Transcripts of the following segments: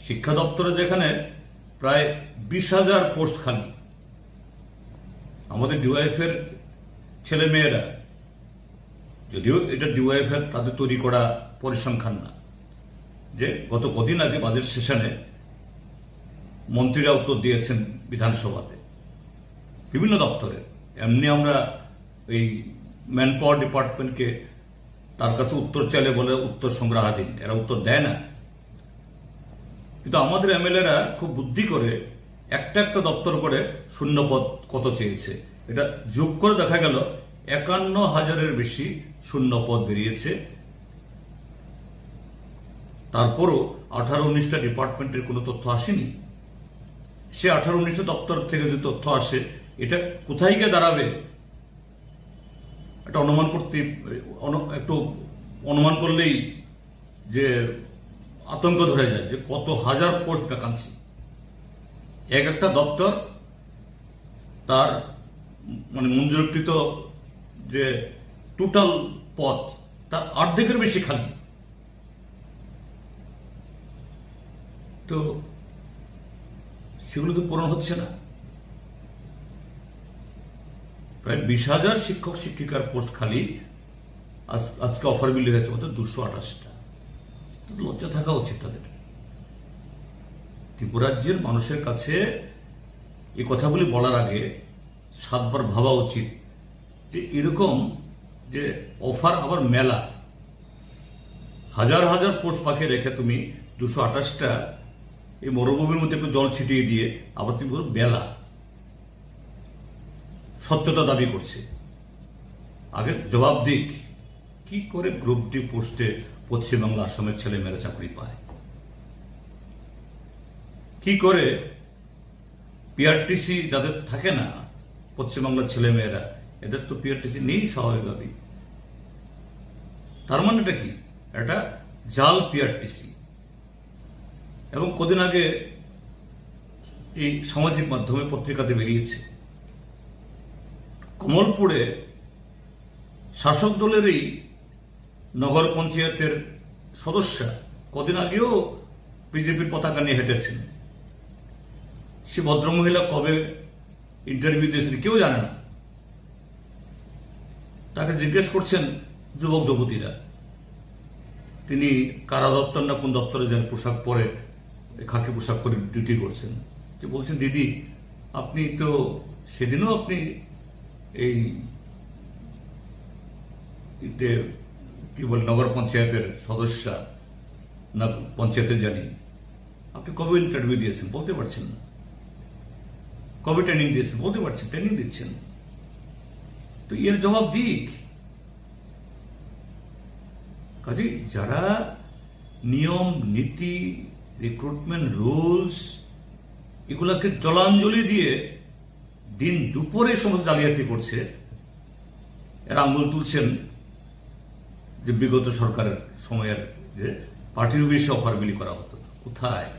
শিক্ষা দপ্তরে যেখানে প্রায় 20,000 পোস্ট খালি, আমাদের ডিওয়াইএফ এর ছেলে মেয়েরা, যদিও এটা ডিওয়াইএফ এর তাদের তৈরি করা পরিসংখ্যান না, যে গত কদিন আগে বাজেট সেশনে মন্ত্রীরা উত্তর দিয়েছেন বিধানসভাতে বিভিন্ন দপ্তরে। এমনি আমরা এই ম্যান পাওয়ার ডিপার্টমেন্টকে তার কাছে উত্তর চাইলে বলে উত্তর সংগ্রহাধীন, এরা উত্তর দেয় না। কিন্তু আমাদের এমএলএরা খুব বুদ্ধি করে একটা একটা দপ্তর করে শূন্যপদ কত চেয়েছে এটা যোগ করে দেখা গেল 51,000-এর বেশি শূন্যপদ বেরিয়েছে। তারপরও 18-19টা ডিপার্টমেন্টের কোনো তথ্য আসেনি। সে 18-19টা দপ্তর থেকে যে তথ্য আসে এটা কোথায় গিয়ে দাঁড়াবে এটা অনুমান করতে একটু অনুমান করলেই যে আতঙ্ক ধরে যায় যে কত হাজার পোস্ট ভ্যাকান্সি। এক একটা দপ্তর তার মানে মঞ্জুরকৃত যে টোটাল পদ তার অর্ধেকের বেশি খালি। তো সেগুলো তো পূরণ হচ্ছে না। প্রায় 20,000 শিক্ষক শিক্ষিকার পোস্ট খালি, আজকে অফার বিল হয়েছে মতো 228টা। লজ্জা থাকা উচিত তাদের। ত্রিপুরাজ্যের মানুষের কাছে এই কথাগুলি বলার আগে 7 বার ভাবা উচিত যে এরকম যে অফার আবার মেলা, হাজার হাজার পোস্ট পাখি রেখে তুমি 228টা এই মরুভূমির মধ্যে একটু জল ছিটিয়ে দিয়ে আবার তুমি বলো বেলা। স্বচ্ছতা দাবি করছে, আগে জবাব দিক কি করে গ্রুপ ডি পোস্টে পশ্চিমবাংলা আসামের ছেলে মেয়েরা চাকরি পায়, কি করে পিআরটিসি যাদের থাকে না পশ্চিমবাংলার ছেলে মেয়েরা, এদের তো পিআরটিসি নেই স্বাভাবিকভাবেই। তার মানে এটা কি? এটা জাল পিআরটিসি। এবং কদিন আগে এই সামাজিক মাধ্যমে পত্রিকাতে বেরিয়েছে কমলপুরে শাসক দলেরই নগর পঞ্চায়েতের সদস্যা কদিন আগেও বিজেপির পতাকা নিয়ে হেঁটেছেন। সে ভদ্রমহিলা কবে ইন্টারভিউ দিয়েছেন কেউ জানে না। তাকে জিজ্ঞেস করছেন যুবক যুবতীরা, তিনি কারা দপ্তর না কোন দপ্তরে যেন পোশাক পরে খাকি পোশাক পরে ডিউটি করছেন, যে বলছেন দিদি আপনি তো সেদিনও আপনি এই কি বলে নগর পঞ্চায়েতের সদস্যা না পঞ্চায়েতে জানি, আপনি কবে ইন্টারভিউ দিয়েছেন বলতে পারছেন না, কবে ট্রেনিং দিয়েছেন বলতে পারছেন, ট্রেনিং দিচ্ছেন। তো এর জবাব দিক। কাজে যারা নিয়ম নীতি রিক্রুটমেন্ট রুলস এগুলাকে জলাঞ্জলি দিয়ে দিন দুপুরে সমস্ত জালিয়াতি করছে, এরা আঙুল তুলছেন যে বিগত সরকারের সময়ের যে পার্টির বেশি অফার বিলি করা হতো। কোথায়?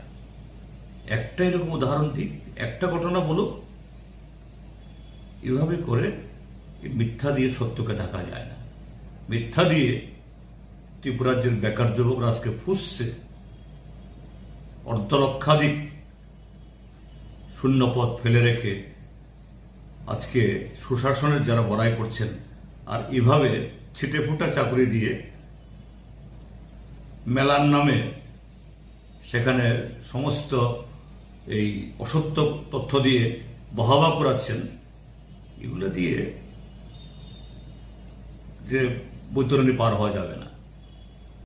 একটা এরকম উদাহরণ দিক, একটা ঘটনা বলুক। এভাবে করে মিথ্যা দিয়ে সত্যকে ঢাকা যায় না। মিথ্যা দিয়ে ত্রিপুরাজ্যের বেকার যুবকরা আজকে ফুসছে। অর্ধলক্ষাধিক শূন্যপদ ফেলে রেখে আজকে সুশাসনের যারা বড়াই করছেন, আর এভাবে ছিটে ফুটা চাকরি দিয়ে মেলার নামে সেখানে সমস্ত এই অসত্য তথ্য দিয়ে বহাবা করাচ্ছেন, এগুলো দিয়ে যে বৈতরণী পার হওয়া যাবে না।